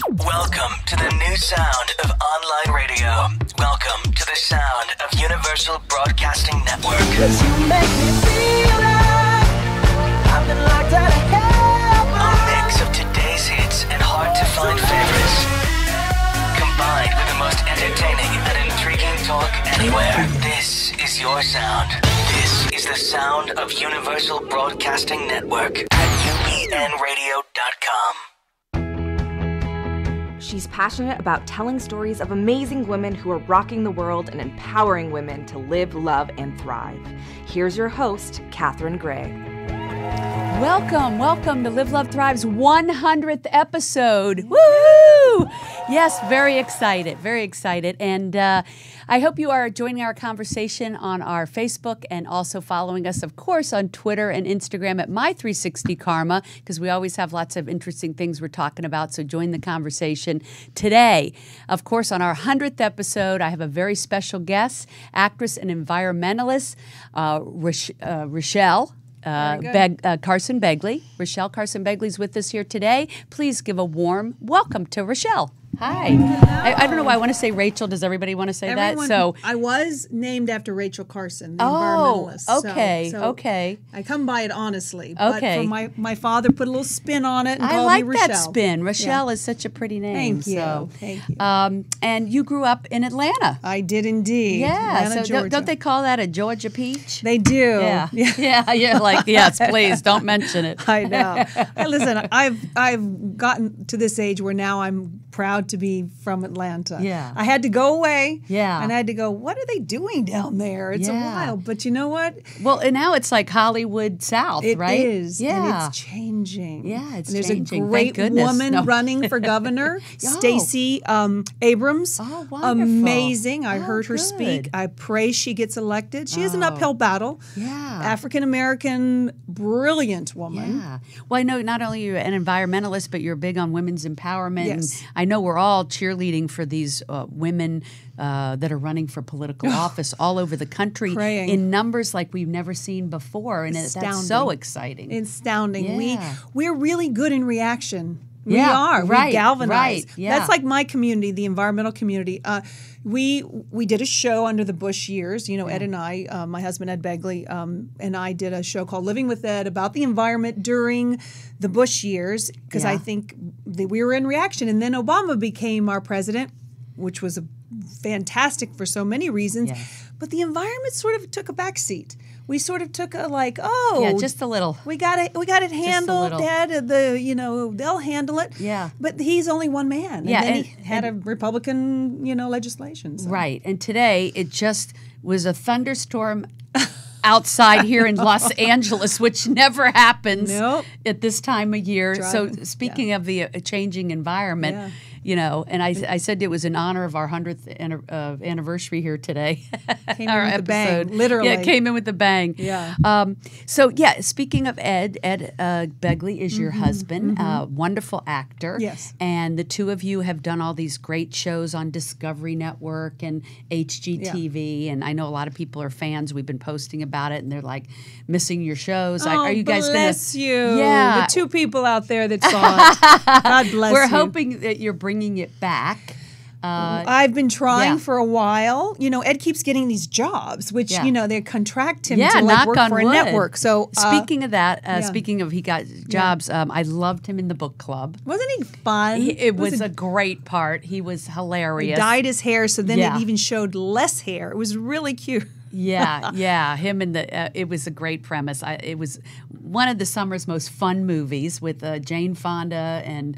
Welcome to the new sound of online radio. Welcome to the sound of Universal Broadcasting Network. 'Cause you make me feel like I've been locked out of heaven. A mix of today's hits and hard-to-find favorites, combined with the most entertaining and intriguing talk anywhere. This is your sound. This is the sound of Universal Broadcasting Network at UBNradio.com. She's passionate about telling stories of amazing women who are rocking the world and empowering women to live, love, and thrive. Here's your host, Catherine Gray. Welcome to Live, Love, Thrive's 100th episode. Woo! Yes, very excited. And I hope you are joining our conversation on our Facebook and also following us, of course, on Twitter and Instagram at My360Karma, because we always have lots of interesting things we're talking about, so join the conversation. Today, of course, on our 100th episode, I have a very special guest, actress and environmentalist, Rachelle Carson Begley. Rachelle Carson Begley is with us here today. Please give a warm welcome to Rachelle. Hi. I don't know why I want to say Rachel. Does everybody want to say that? So I was named after Rachelle Carson, the environmentalist. Okay. I come by it honestly. Okay. But my father put a little spin on it and I called like me Rachelle. that spin. Rachelle is such a pretty name. Thank you. So, Thank you. And you grew up in Atlanta. I did indeed. Yeah. Atlanta, So Georgia. don't they call that a Georgia peach? They do. Yeah. You're like, yes, please don't mention it. I know. Listen, I've gotten to this age where now I'm proud to be from Atlanta. Yeah. I had to go away. Yeah. And I had to go, what are they doing down there? It's a while. But you know what? Well, and now it's like Hollywood South, right? It is. Yeah. And it's changing. Yeah, it's and there's changing. a great Thank goodness. woman running for governor, Stacey Abrams. Oh, wonderful. Amazing. I heard her good. speak. I pray she gets elected. She is an uphill battle. Yeah. African-American, brilliant woman. Yeah. Well, I know not only you're an environmentalist, but you're big on women's empowerment. Yes. And I know we're all cheerleading for these women that are running for political office all over the country Praying. in numbers like we've never seen before. And that's so exciting. Astounding. Yeah. We're really good in reaction. We Yeah, are. right, We galvanize. right, yeah. That's like my community, the environmental community. We did a show under the Bush years. You know, Ed and I, my husband Ed Begley, and I did a show called Living with Ed about the environment during the Bush years because I think that we were in reaction. And then Obama became our president, which was fantastic for so many reasons. Yes. But the environment sort of took a back seat. We sort of took Just a little. We got it handled, little. Dad. They'll handle it. Yeah. But he's only one man. Yeah, And then he had a Republican, legislation. So. Right. And today it just was a thunderstorm outside here in Los Angeles, which never happens at this time of year. So speaking of the changing environment, and I said it was in honor of our 100th anniversary here today. Came in with a bang, literally. Yeah, it came in with a bang. Yeah. Speaking of Ed Begley is your husband, wonderful actor. Yes. And the two of you have done all these great shows on Discovery Network and HGTV. Yeah. And I know a lot of people are fans. We've been posting about it, and they're like missing your shows. Are you guys going to? Bless you. Yeah. The two people out there that saw it. God bless you. We're hoping that you're bringing it back. I've been trying for a while. Ed keeps getting these jobs, which, they contract him to work for a network. So speaking of that, speaking of he got jobs, I loved him in the book club. Wasn't he fun? It was a great part. He was hilarious. He dyed his hair, so then it even showed less hair. It was really cute. Him and it was a great premise. It was one of the summer's most fun movies with Jane Fonda and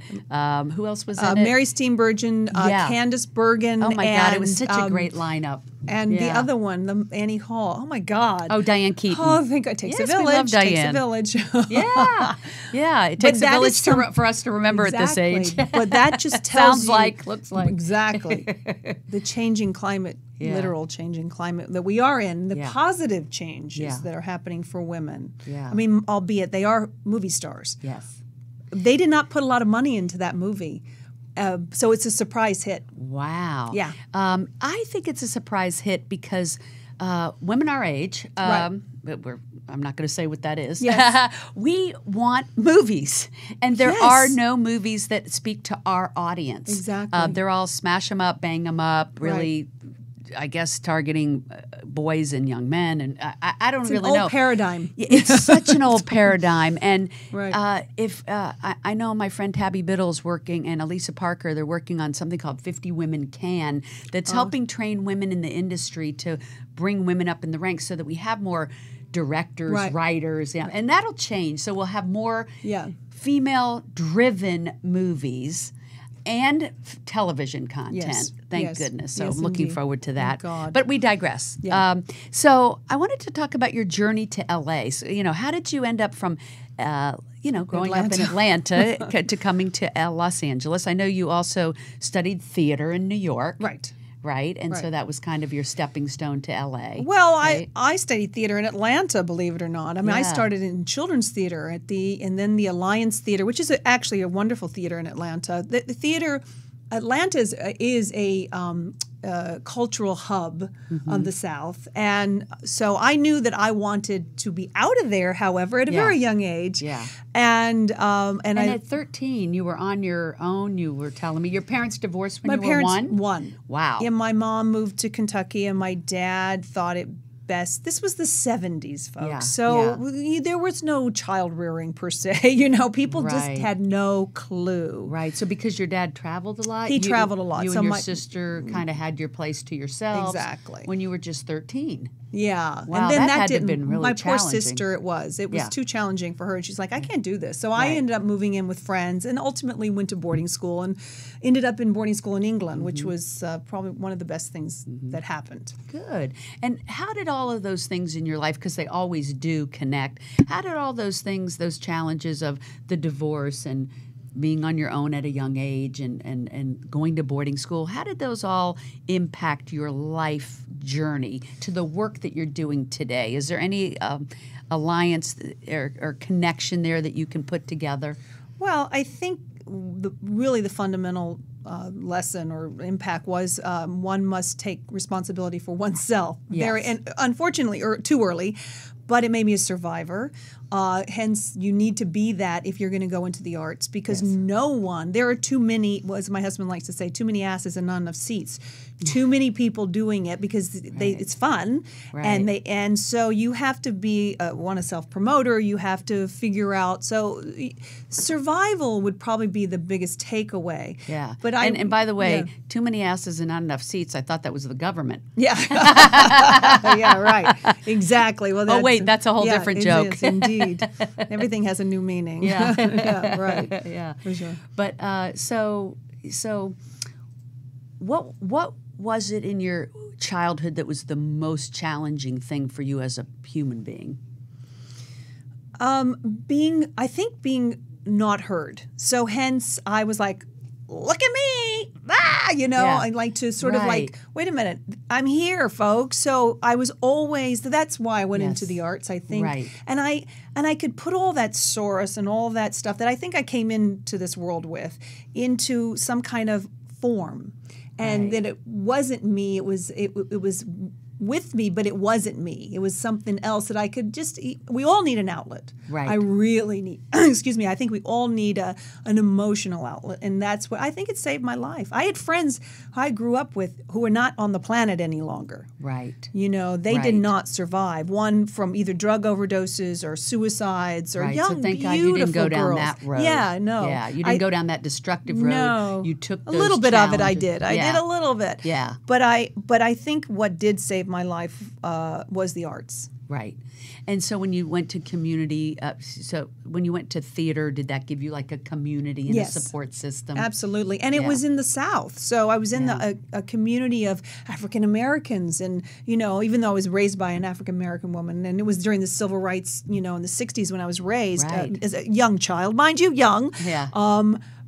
who else was in it? Mary Steenburgen, Candice Bergen. Oh my God, it was such a great lineup. And the other one, the Annie Hall. Oh my God. Oh, Diane Keaton. Oh, I think it takes a village. We love Diane. Takes a village. It takes a village for us to remember at this age. But that just tells looks like exactly the changing climate. Literal changing climate that we are in, the positive changes that are happening for women. Yeah. I mean, albeit they are movie stars. Yes. They did not put a lot of money into that movie. So it's a surprise hit. Wow. Yeah. I think it's a surprise hit because women our age, but I'm not going to say what that is. Yes. We want movies, and there Yes. are no movies that speak to our audience. Exactly. They're all smash them up, bang them up, really, I guess, targeting boys and young men, and I don't It's really an know. old paradigm. It's such an old paradigm, and Right. if I know my friend Tabby Biddle's working, and Elisa Parker, they're working on something called 50 Women Can, that's helping train women in the industry to bring women up in the ranks, so that we have more directors, Right. writers, and that'll change. So we'll have more Yeah. female-driven movies and television content. Yes. Thank Yes. goodness. So Yes, I'm looking indeed. forward to that. God. But we digress. Yeah. So I wanted to talk about your journey to LA. So, how did you end up from, growing up in Atlanta to coming to Los Angeles? I know you also studied theater in New York. Right. Right? And so Right. that was kind of your stepping stone to LA. Well, right? I studied theater in Atlanta, believe it or not. I mean, I Yeah. started in children's theater and then the Alliance Theater, which is actually a wonderful theater in Atlanta. The theater, Atlanta is a cultural hub of the South, and so I knew that I wanted to be out of there. However, at a Yeah. very young age, Yeah. and And I. at 13, you were on your own. You were telling me your parents divorced when My you parents were one? won. Wow. Yeah, my mom moved to Kentucky, and my dad thought it best. This was the 70s, folks. Yeah, So there was no child rearing per se. People just Right. had no clue. Right. So because your dad traveled a lot, He traveled a lot. You So and your my- sister kind of had your place to yourselves. Exactly. When you were just 13. Yeah. Wow, and then that had to have didn't. been really my poor challenging. sister, it was. It was Yeah. too challenging for her. And she's like, I can't do this. So Right. I ended up moving in with friends and ultimately went to boarding school and ended up in boarding school in England, which was probably one of the best things that happened. Good. And how did all of those things in your life, because they always do connect, how did all those things, those challenges of the divorce and being on your own at a young age and going to boarding school, how did those all impact your life journey to the work that you're doing today? Is there any alliance or connection there that you can put together? Well, I think really the fundamental lesson or impact was one must take responsibility for oneself. Yes. And unfortunately, or too early, but it made me a survivor. Hence, you need to be that if you're going to go into the arts, because there are too many, as my husband likes to say, too many asses and not enough seats. Too many people doing it because it's fun, and so you have to be a self-promoter. You have to figure out. So survival would probably be the biggest takeaway. Yeah. But and by the way, too many asses and not enough seats. I thought that was the government. Yeah. Yeah, right. Exactly. Well, wait, that's a whole different it joke. is, indeed. Everything has a new meaning. Yeah. Yeah, right. Yeah. For sure. But so what was it in your childhood that was the most challenging thing for you as a human being? Being not heard. So hence I was like, look at me. Yeah. I like to sort of Right. like, wait a minute, I'm here, folks. So I was always, that's why I went into the arts, I think. Right. And I could put all that source and all that stuff that I think I came into this world with into some kind of form. And that it wasn't me, it was with me, but it wasn't me. It was something else that I could we all need an outlet. Right. I really need, excuse me, I think we all need an emotional outlet. And that's what, I think it saved my life. I had friends who I grew up with who were not on the planet any longer. Right. They Right. did not survive. One from either drug overdoses or suicides or Right. young, So thank God beautiful you didn't go down girls. that road. Yeah, no. Yeah, you didn't go down that destructive road. No. You took a those little bit of it. I challenges. did. I Yeah. did a little bit. Yeah. But I think what did save my life was the arts. Right. And so when you went to community, when you went to theater, did that give you like a community and Yes. a support system? Absolutely. And it was in the South. So I was in a community of African Americans. And, even though I was raised by an African American woman, and it was during the civil rights, in the 60s when I was raised Right. as a young child, mind you, young. Yeah.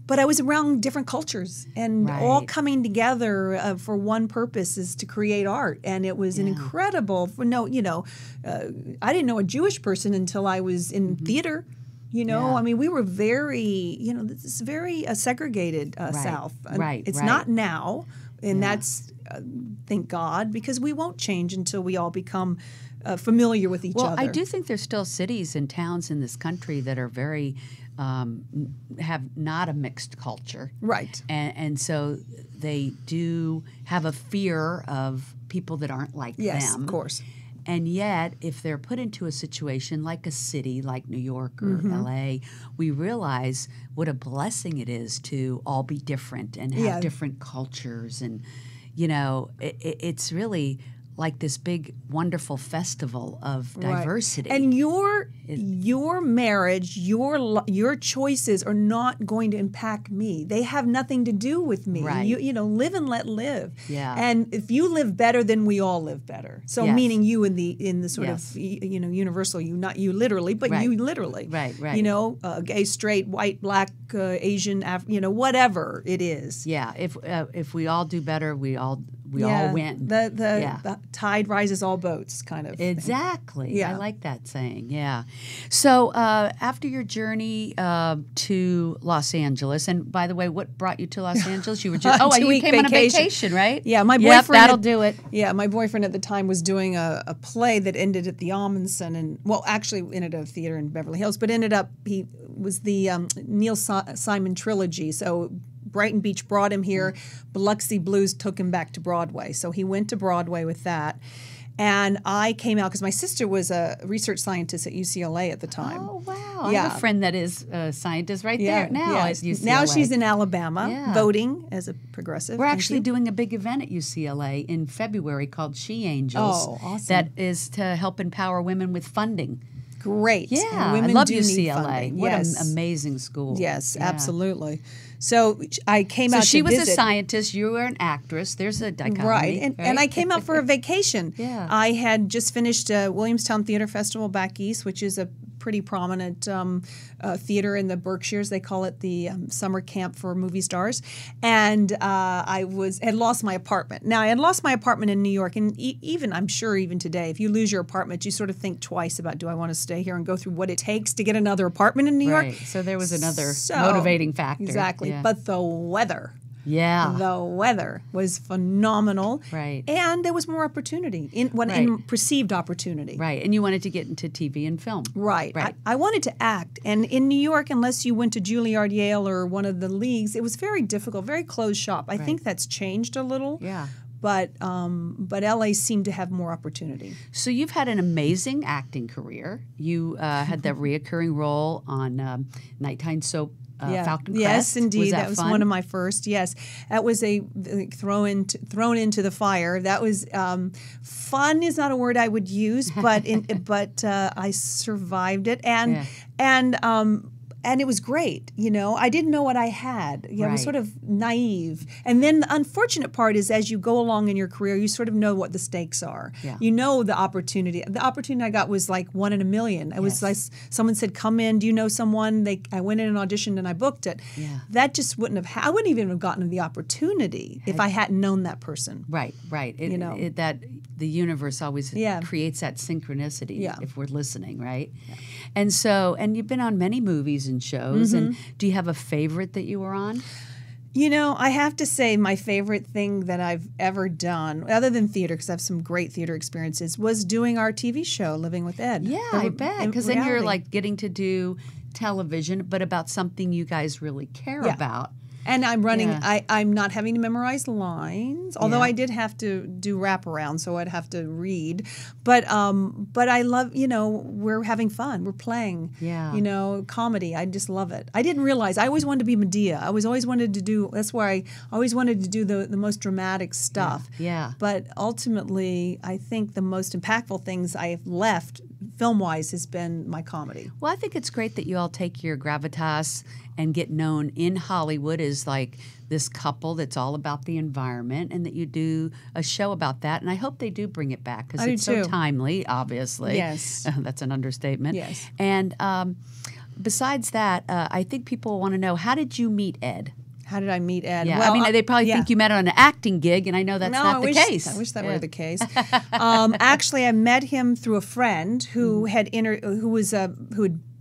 But I was around different cultures and all Right. coming together for one purpose is to create art. And it was an incredible, I didn't know a Jewish person until I was in theater. Yeah. I mean, we were very, this is very segregated South. Right, It's right. not now. And that's, thank God, because we won't change until we all become familiar with each other. I do think there's still cities and towns in this country that are very have not a mixed culture, right? And so they do have a fear of people that aren't like them. Yes, of course. And yet, if they're put into a situation like a city like New York or LA, we realize what a blessing it is to all be different and have different cultures. And, you know, it's really like this big, wonderful festival of diversity. And your marriage, your choices are not going to impact me. They have nothing to do with me. Right. You know, live and let live. Yeah. And if you live better, then we all live better. So meaning you in the sort of universal, you, not you literally, but you literally. Right. You know, gay, straight, white, black, Asian, whatever it is. Yeah. If we all do better, we all win. The tide rises all boats, kind of. Exactly. Thing. Yeah. I like that saying. Yeah. So after your journey to Los Angeles, and by the way, what brought you to Los Angeles? You were just you came on a vacation, right? Yeah, my boyfriend. That'll do it. Yeah, my boyfriend at the time was doing a play that ended at the Amundsen, and actually ended at a theater in Beverly Hills, but ended up he was the Neil Simon trilogy. So Brighton Beach brought him here. Biloxi Blues took him back to Broadway. So he went to Broadway with that. And I came out because my sister was a research scientist at UCLA at the time. Oh, wow. I have a friend that is a scientist right there now at UCLA. Now she's in Alabama voting as a progressive. We're actually doing a big event at UCLA in February called She Angels. Oh, awesome. That is to help empower women with funding. Great. Yeah, women I love do UCLA. need funding. What an amazing school. Yes, absolutely. So I came out to So she was visit. a scientist, you were an actress. There's a dichotomy. Right, and I came out for a vacation. Yeah. I had just finished Williamstown Theater Festival back east, which is a pretty prominent theater in the Berkshires. They call it the summer camp for movie stars. And I had lost my apartment. Now, I had lost my apartment in New York, and even, I'm sure even today, if you lose your apartment, you sort of think twice about, do I want to stay here and go through what it takes to get another apartment in New York? Right, so there was another motivating factor. Exactly, yeah. But the weather. Yeah. The weather was phenomenal. Right. And there was more opportunity, in perceived opportunity. Right. And you wanted to get into TV and film. Right. I wanted to act. And in New York, unless you went to Juilliard, Yale, or one of the leagues, it was very difficult, very closed shop. I think that's changed a little. Yeah. But LA seemed to have more opportunity. So you've had an amazing acting career. You had that reoccurring role on nighttime soap Falcon Crest. Yes, indeed. That was fun? one of my first. Yes, that was thrown into the fire. That was fun. Is not a word I would use, but I survived it, and it was great. You know, I didn't know what I had. I was sort of naive. And then the unfortunate part is, as you go along in your career, you sort of know what the stakes are. Yeah. You know the opportunity. The opportunity I got was like 1 in a million. It was like someone said, "Come in. Do you know someone?" I went in and auditioned and I booked it. Yeah. That just wouldn't have. I wouldn't even have gotten the opportunity if I hadn't known that person. Right. That the universe always creates that synchronicity if we're listening, right? Yeah. And you've been on many movies and shows. And do you have a favorite that you were on? You know, I have to say my favorite thing that I've ever done, other than theater, because I have some great theater experiences, was doing our TV show, Living with Ed. Yeah, I bet. Because then you're like getting to do television, but about something you guys really care about. And I'm running. I'm not having to memorize lines, although I did have to do wraparound, so I'd have to read. But I love. We're having fun. We're playing. Yeah. Comedy. I just love it. I didn't realize I always wanted to be Medea. I always wanted to do. That's why I always wanted to do the most dramatic stuff. Yeah. But ultimately, I think the most impactful things I've left film-wise has been my comedy. Well, I think it's great that you all take your gravitas and get known in Hollywood as like this couple that's all about the environment, and that you do a show about that. And I hope they do bring it back because it's so timely, obviously. Yes. That's an understatement. Yes. And besides that, I think people want to know, how did you meet Ed? How did I meet Ed? Yeah, well, I mean, they probably think you met on an acting gig, and I know that's not the case. I wish that were the case. Actually, I met him through a friend who had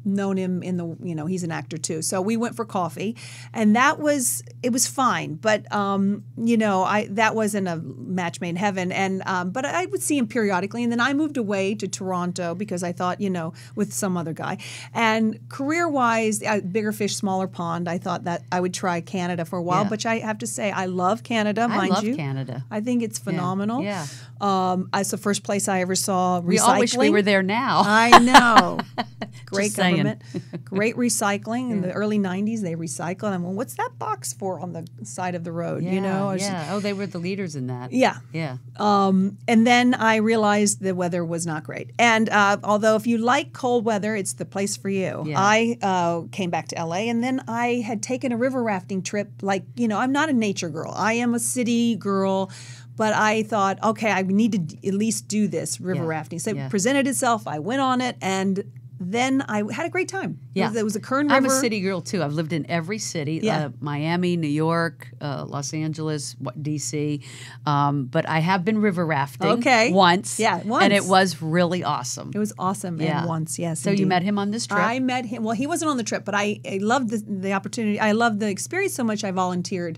known him in the, he's an actor too. So we went for coffee, and it was fine. But, that wasn't a match made in heaven. And, but I would see him periodically. And then I moved away to Toronto because I thought, with some other guy. And career-wise, bigger fish, smaller pond, I thought that I would try Canada for a while. Yeah. But I have to say, I love Canada, mind you. I love Canada. I think it's phenomenal. Yeah. It's the first place I ever saw recycling. We all wish we were there now. I know. Great Just saying. government. Great recycling. In the early 90s, they recycled. I'm well, what's that box for on the side of the road? Yeah. Oh, they were the leaders in that. Yeah. Yeah. And then I realized the weather was not great. And although if you like cold weather, it's the place for you. Yeah. I came back to LA, and then I had taken a river rafting trip. I'm not a nature girl. I am a city girl. But I thought, okay, I need to at least do this river rafting. So it presented itself. I went on it, and then I had a great time. Yeah. It was a Kern River. I'm a city girl, too. I've lived in every city, Miami, New York, Los Angeles, D.C. But I have been river rafting once. Yeah, once. And it was really awesome. It was awesome. And once, yes. So indeed. you met him on this trip? I met him. Well, he wasn't on the trip, but I loved the opportunity. I loved the experience so much I volunteered.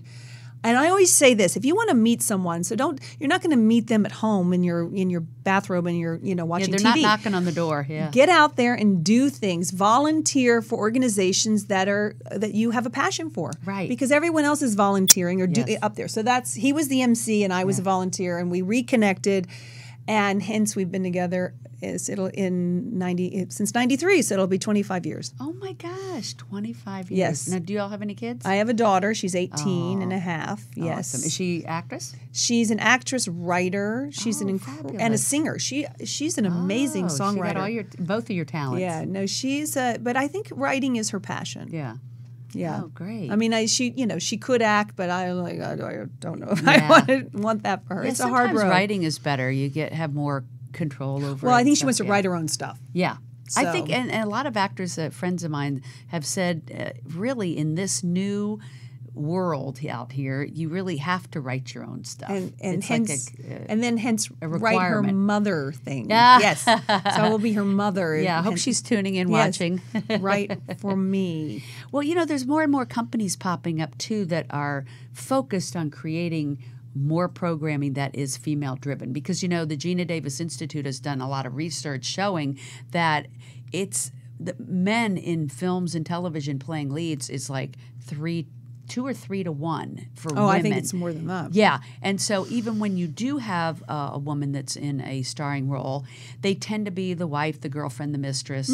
And I always say this: if you want to meet someone, you're not going to meet them at home in your bathrobe and you're watching they're TV. not knocking on the door. Yeah, get out there and do things. Volunteer for organizations that you have a passion for. Right. Because everyone else is volunteering or up there. So he was the MC and I was a volunteer, and we reconnected, and hence we've been together since 93, so it'll be 25 years. Oh my gosh, 25 years. Yes. Now, do y'all have any kids? I have a daughter. She's 18 and a half. Yes. Awesome. Is she actress? She's an actress, writer. She's and a singer. She's an amazing songwriter. She got both of your talents. Yeah. No, but I think writing is her passion. Yeah. Yeah. Oh, great. I mean, she could act, but I don't know if I want that for her. Yeah, it's a hard road. Sometimes writing is better. You have more control over. Well, I think she wants to write her own stuff. Yeah. So. I think, and a lot of actors, friends of mine, have said, really, in this new world out here, you really have to write your own stuff. And hence a write her mother thing. Yeah. Yes. So I will be her mother. Yeah, I hope she's tuning in, watching. Right for me. Well, there's more and more companies popping up, too, that are focused on creating more programming that is female-driven. Because, the Gina Davis Institute has done a lot of research showing that it's the men in films and television playing leads is like 2 or 3 to 1 for women. Oh, I think it's more than that. Yeah. And so even when you do have a woman that's in a starring role, they tend to be the wife, the girlfriend, the mistress,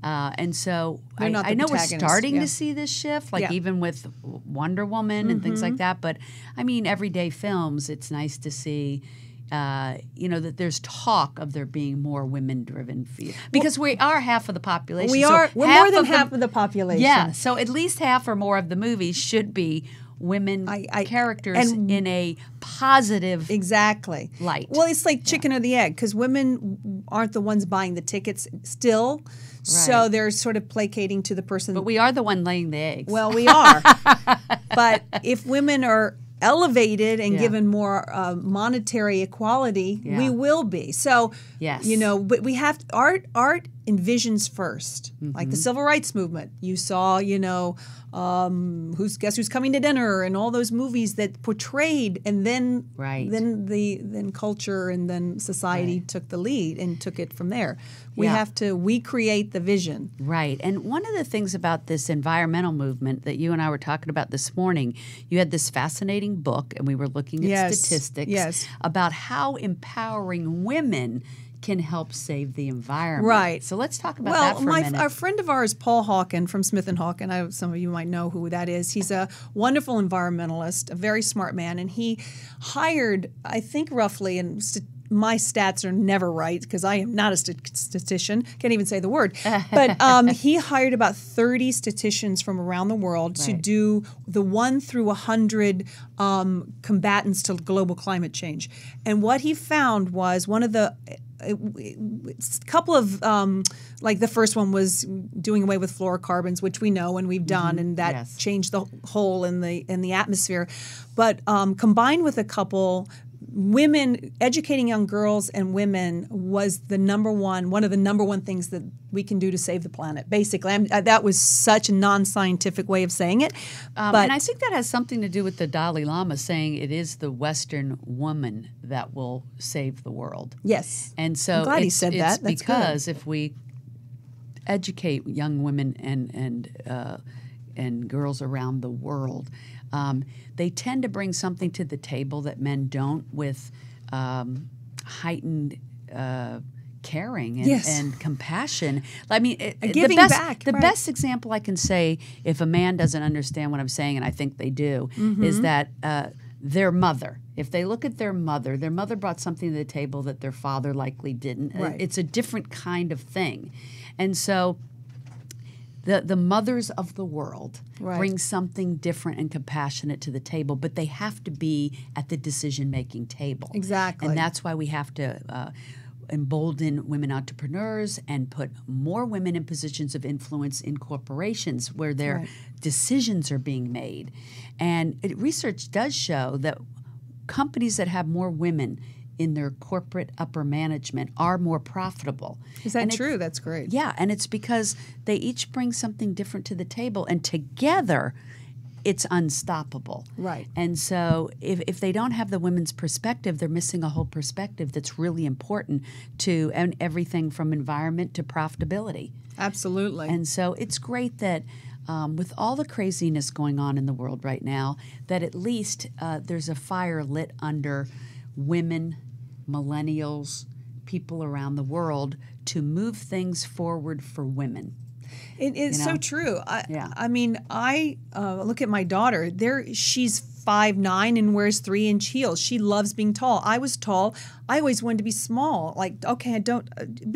and so I know we're starting to see this shift, even with Wonder Woman and things like that. But, I mean, everyday films, it's nice to see that there's talk of there being more women-driven because we are half of the population. We're more than half of the population. Yeah, so at least half or more of the movies should be women characters in a positive exactly light. Well, it's like chicken or the egg, because women aren't the ones buying the tickets still. Right. So they're sort of placating to the person. But we are the one laying the eggs. Well, we are. But if women are elevated and given more monetary equality, we will be. So, but we have art envisions first, like the civil rights movement. You saw, Guess Who's Coming to Dinner and all those movies that portrayed, and then then culture and then society took the lead and took it from there. We create the vision. Right. And one of the things about this environmental movement that you and I were talking about this morning, you had this fascinating book, and we were looking at statistics about how empowering women can help save the environment. Right. So let's talk about that for a minute. A friend of ours, Paul Hawken from Smith & Hawken, some of you might know who that is. He's a wonderful environmentalist, a very smart man, and he hired, I think roughly, and my stats are never right because I am not a statistician, can't even say the word, but he hired about 30 statisticians from around the world to do the 1 through 100 combatants to global climate change. And what he found was a couple of like the first one was doing away with fluorocarbons, which we know and we've done, and that changed the hole in the atmosphere. But combined with a couple women, educating young girls and women was one of the number one things that we can do to save the planet. Basically, that was such a non-scientific way of saying it. But and I think that has something to do with the Dalai Lama saying it is the Western woman that will save the world. Yes. And so I'm glad he said that. That's because good. if we educate young women and girls around the world, they tend to bring something to the table that men don't, with heightened caring and compassion. I mean, giving back. The best example I can say, if a man doesn't understand what I'm saying, and I think they do, is that their mother. If they look at their mother brought something to the table that their father likely didn't. Right. It's a different kind of thing. And so the mothers of the world bring something different and compassionate to the table, but they have to be at the decision-making table. Exactly. And that's why we have to embolden women entrepreneurs and put more women in positions of influence in corporations where their decisions are being made. And research does show that companies that have more women in their corporate upper management are more profitable. Is that true? That's great. Yeah, and it's because they each bring something different to the table, and together it's unstoppable. Right. And so if they don't have the women's perspective, they're missing a whole perspective that's really important to everything from environment to profitability. Absolutely. And so it's great that with all the craziness going on in the world right now, that at least there's a fire lit under women, millennials, people around the world to move things forward for women. It's so true. I mean, I look at my daughter. She's 5'9" and wears 3-inch heels. She loves being tall. I was tall. I always wanted to be small. Like, okay, I don't.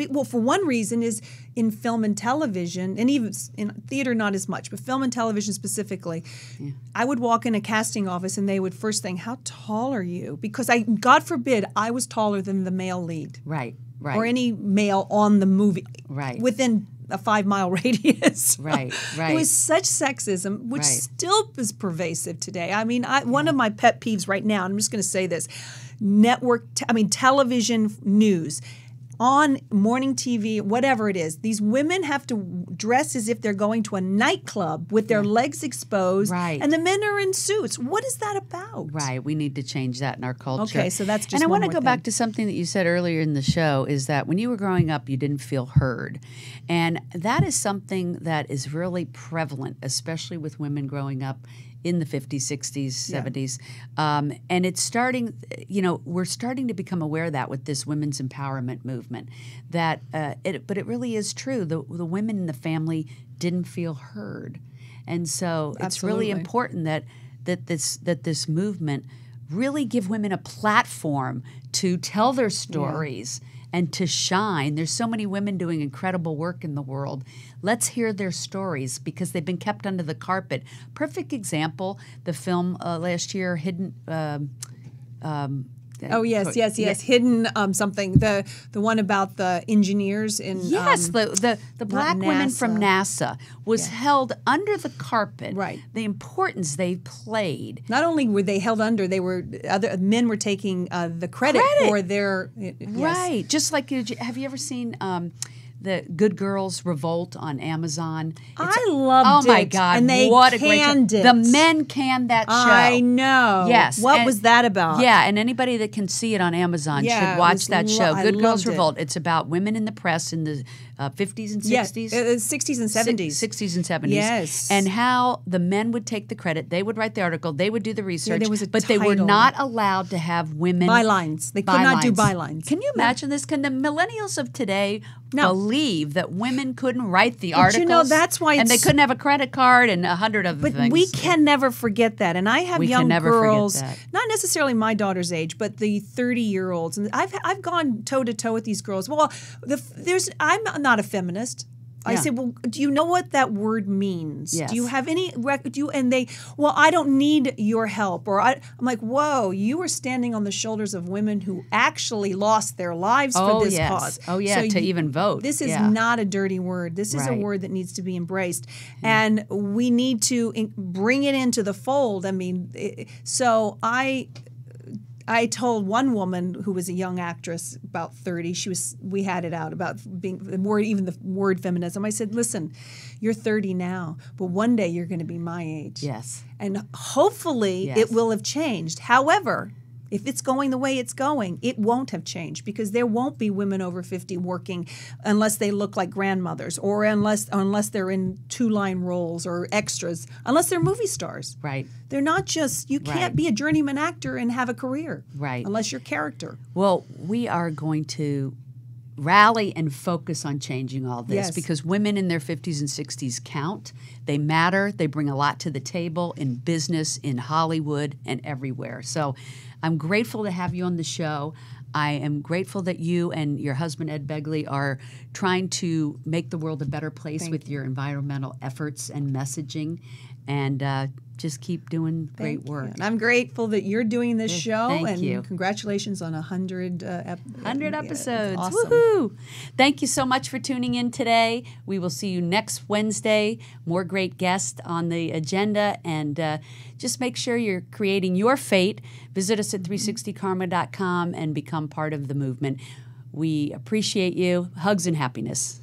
Well, for one reason is in film and television, and even in theater, not as much, but film and television specifically. Yeah. I would walk in a casting office and they would first think, "How tall are you?" Because God forbid, I was taller than the male lead. Right. Or any male on the movie. Right. Within a 5-mile radius. Right. It was such sexism, which still is pervasive today. I mean, one of my pet peeves right now, and I'm just going to say this, television news, on morning TV, whatever it is, these women have to dress as if they're going to a nightclub with their legs exposed, and the men are in suits. What is that about? Right. We need to change that in our culture. Okay, so that's just And I want to go back to something that you said earlier in the show, is that when you were growing up, you didn't feel heard. And that is something that is really prevalent, especially with women growing up in the 50s, 60s, 70s. And it's starting, we're starting to become aware of that with this women's empowerment movement. But it really is true. The women in the family didn't feel heard. And so it's really important that this movement really give women a platform to tell their stories and to shine. There's so many women doing incredible work in the world. Let's hear their stories because they've been kept under the carpet. Perfect example, the film last year, Hidden... Hidden something. The one about the engineers in the black women from NASA was held under the carpet. Right. The importance they played. Not only were they held under, other men were taking the credit for their right. Just like, have you ever seen the Good Girls Revolt on Amazon? I loved it. Oh my God! And they canned it. The men canned that show. I know. Yes. What was that about? Yeah, and anybody that can see it on Amazon should watch that show. Good Girls Revolt. It's about women in the press in the 50s and 60s. 60s and 70s. 60s and 70s. Yes. And how the men would take the credit. They would write the article. They would do the research. There was but they were not allowed to have women. Bylines. They could not do bylines. Can you imagine this? Can the millennials of today believe that women couldn't write the articles? That's why and they couldn't have a credit card and 100 other things. But we can never forget that. And I have young girls, forget that. Not necessarily my daughter's age, but the 30-year-olds. And I've gone toe-to-toe with these girls. Well, I'm not a feminist. I said, well, do you know what that word means? Yes. Do you have any and they, well, I don't need your help. Or I'm like, whoa, you are standing on the shoulders of women who actually lost their lives for this cause. Oh, yeah, so even vote. This is not a dirty word. This is a word that needs to be embraced. And we need to bring it into the fold. I mean, I told one woman who was a young actress, about 30, we had it out about being the word feminism. I said, listen, you're 30 now, but one day you're going to be my age. Yes. And hopefully it will have changed. However, if it's going the way it's going, it won't have changed, because there won't be women over 50 working unless they look like grandmothers, or unless they're in 2-line roles or extras, unless they're movie stars. Right. They're not just, you can't be a journeyman actor and have a career. Right. Unless you're character. Well, we are going to rally and focus on changing all this, because women in their 50s and 60s count. They matter. They bring a lot to the table in business, in Hollywood, and everywhere. So I'm grateful to have you on the show. I am grateful that you and your husband, Ed Begley, are trying to make the world a better place with your environmental efforts and messaging. And just keep doing great work. And I'm grateful that you're doing this show. Thank you. Congratulations on 100 episodes. Awesome. Woohoo! Thank you so much for tuning in today. We will see you next Wednesday. More great guests on the agenda. And just make sure you're creating your fate. Visit us at 360karma.com and become part of the movement. We appreciate you. Hugs and happiness.